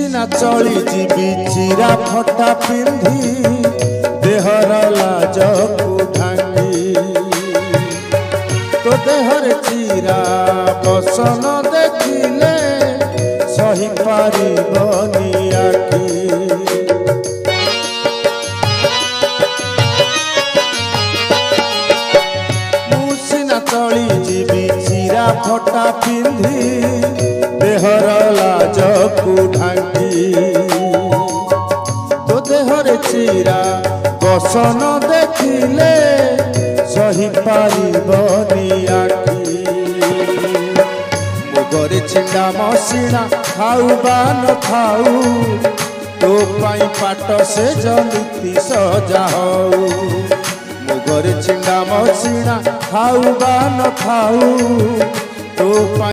सिना चली जीवी चिरा फटा पिंधी देहर लाज को ढांगी तो देहर चिरा बसन देखिले सही पारिबनी आखि मु सिना चली जीवी चिरा फटा पिंधी देहर लाज को ढांगी तो देहर चिरा बसन देखिले सही पारिबनी आखि मुगरे छिंडा मसिना खाऊ बा न खाऊ तो पाई पाट से जलिती सजा हो मुगरे छिंडा मसिना खाऊ बा न खाऊ तो